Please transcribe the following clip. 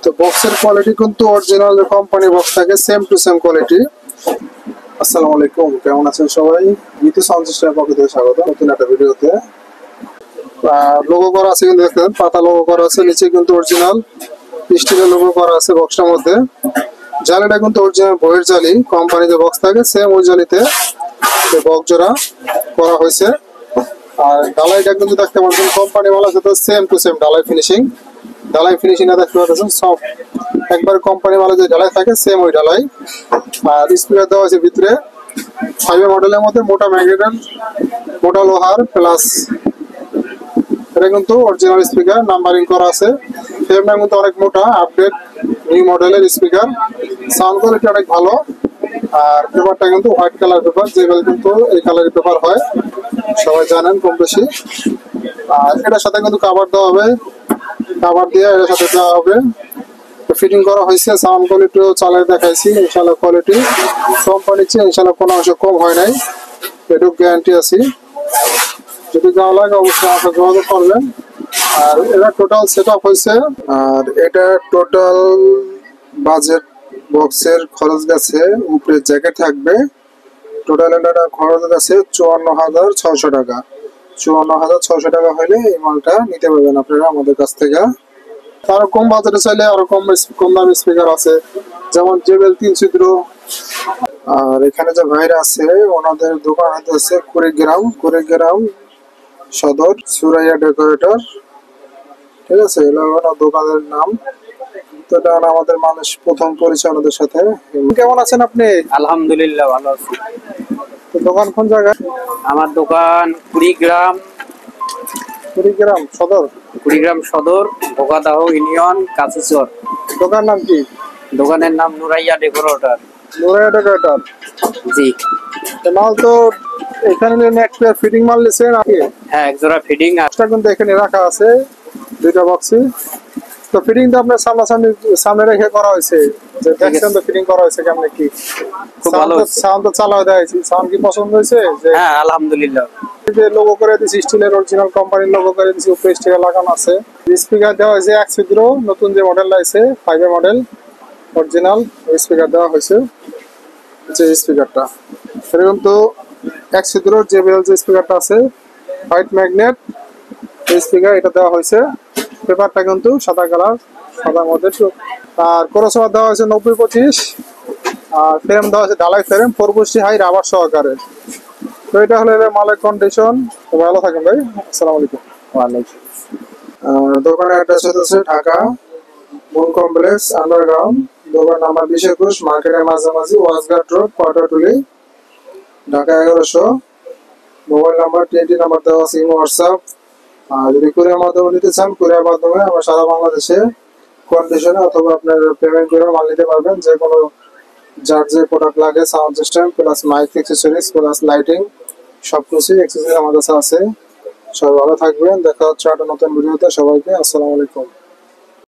তো বক্সের কোয়ালিটি কিন্তু অরিজিনাল কোম্পানি বক্স থাকে, সেম টু সেম কোয়ালিটি। আসসালামু আলাইকুম, কেমন আছেন সবাই? মিতু সাউন্ড সিস্টেমের পক্ষ থেকে স্বাগত নতুন একটা ভিডিওতে। লোগো করা আছে, কিন্তু দেখেন পাতা লোগো করা আছে, নিচে কিন্তু অরিজিনাল স্টিলের লোগো করা আছে বক্সটার মধ্যে। জালিটা কিন্তু অরিজিনাল বইয়ের জালি, কোম্পানি যে বক্স থাকে সেম ওই জালিতে বক্স জোড়া করা হয়েছে। আর ডালাইটা কিন্তু দেখতে পাচ্ছেন কোম্পানি বলা আছে, সেম টু সেম ডালাই ফিনিশিং। ডালাই ফিনিশিং দেখতে পাচ্ছেন সব একবার কোম্পানি বলা যে ডালাই থাকে সেম ওই ডালাই। আর স্পিকার দেওয়া আছে ভিতরে 5 মডেলের মধ্যে, মোটা ম্যাগনেটের মোটা লোহার প্লাস। এটা কিন্তু অরিজিনাল স্পিকার, নাম্বারিং করা আছে। ফ্রেমটা কিন্তু অনেক মোটা, আপডেট নিউ মডেলের স্পিকার। সাউন্ড কোয়ালিটি অনেক ভালো। আর পেপারটা কিন্তু হোয়াইট কালার পেপার, যেগুলো কিন্তু এই কালারের পেপার হয়, সবাই জানেন কম বেশি। আর এটার সাথে কিন্তু কাভার দেওয়া হবে, কাভার দিয়ে এটার সাথে দেওয়া হবে। ফিটিং করা হয়েছে, সাউন্ড কোয়ালিটিও চালিয়ে দেখাইছি, ইনশাল্লাহ কোয়ালিটি কোম্পানির চেয়ে ইনশাল্লাহ কোনো অংশ কম হয় নাই, এটুকু গ্যারান্টি আছি। যদি যাওয়া লাগে অবশ্যই আমাকে যোগাযোগ করবেন। আর এটা টোটাল সেট আপ হয়েছে। আর এটা টোটাল বাজেট বক্সের খরচ গেছে, উপরে জ্যাকেট থাকবে, টোটাল এটা খরচ গেছে 54,600 টাকা। 54,600 টাকা হলে এই মালটা নিতে পারবেন আপনারা আমাদের কাছ থেকে। আরো কম বাজেটে চাইলে আরো কম দামি স্পিকার আছে, যেমন JBL 3 ছিদ্র। আর এখানে যে ভাইরা আছে ওনাদের দোকান আছে কুড়িগ্রাম সদর, সুরাইয়া ডেকোরেটর। ঠিক আছে, এটা ওনার দোকানের নাম। তো এটা আমাদের মানুষ প্রথম পরিচয় ওনাদের সাথে। কেমন আছেন আপনি? আলহামদুলিল্লাহ ভালো আছি। তো দোকান কোন জায়গায়? আমার দোকান কুড়িগ্রাম সদর, ভোগাদাহ ইউনিয়ন, কাছিচর। দোকান নাম কি? দোকানের নাম নুরাইয়া ডেকোরেটর। জি। মাল তো এখানে ফিটিং মাল নিছে নাকি? হ্যাঁ, এক জোড়া ফিডিং এটা কিন্তু এখানে রাখা আছে দুইটা বক্সে। তো ফিটিংটা আপনার সামনে রেখে করা হয়েছে, যে দেখছেন তো ফিটিং করা হয়েছে কেমন কি? খুব ভালো হয়েছে। সাউন্ড তো চালাও দেখাইছি, সাউন্ড কি পছন্দ হয়েছে? যে হ্যাঁ আলহামদুলিল্লাহ। যে লোগো করে দিয়েছি, স্টিলের অরিজিনাল কোম্পানির লোগো করে দিয়েছি, উপরে স্টিকার লাগানো আছে। স্পিকার দেওয়া হয়েছে এক ছিদ্র, নতুন যে মডেলটা আছে 5 মডেল অরিজিনাল স্পিকার দেওয়া হয়েছে। যে স্পিকারটা সেটা কিন্তু এক ছিদ্র JBL যে স্পিকারটা আছে, হোয়াইট ম্যাগনেট স্পিকার, এটা দেওয়া হয়েছে। পেপারটা কিন্তু সাদা কালার, সাদার মধ্যে। আর ক্রসওভার দেওয়া হয়েছে 90-25। আর ফ্রেম দেওয়া হয়েছে ঢালাই ফ্রেম 4 হাই রাবার সহকারে। তো এটা হলো মালের কন্ডিশন। ভালো থাকেন ভাই, আসসালামু আলাইকুম। ওয়ালাইকুম। দোকানের অ্যাড্রেস হচ্ছে ঢাকা মুন কমপ্লেক্স আন্ডারগ্রাউন্ড, দোকান নাম্বার 20-21, মার্কেটের মাঝামাঝি, Wajghat road, Patatuli, Dhaka 1100। Mobile number 20 number দেওয়া আছে, হোয়াটসঅ্যাপ। আর যদি কুরিয়ার মাধ্যমে নিতে চান, কুরিয়ার মাধ্যমে আমরা সারা বাংলাদেশে কন্ডিশনে অথবা আপনার পেমেন্ট করে মাল নিতে পারবেন। যে কোনো যার যে প্রোডাক্ট লাগে, sound system plus mic accessories plus lighting, সব কিছুই অ্যাক্সেসরিজ আমার কাছে আছে। সবাই ভালো থাকবেন, দেখা হচ্ছে একটা নতুন ভিডিওতে। সবাইকে আসসালামু আলাইকুম।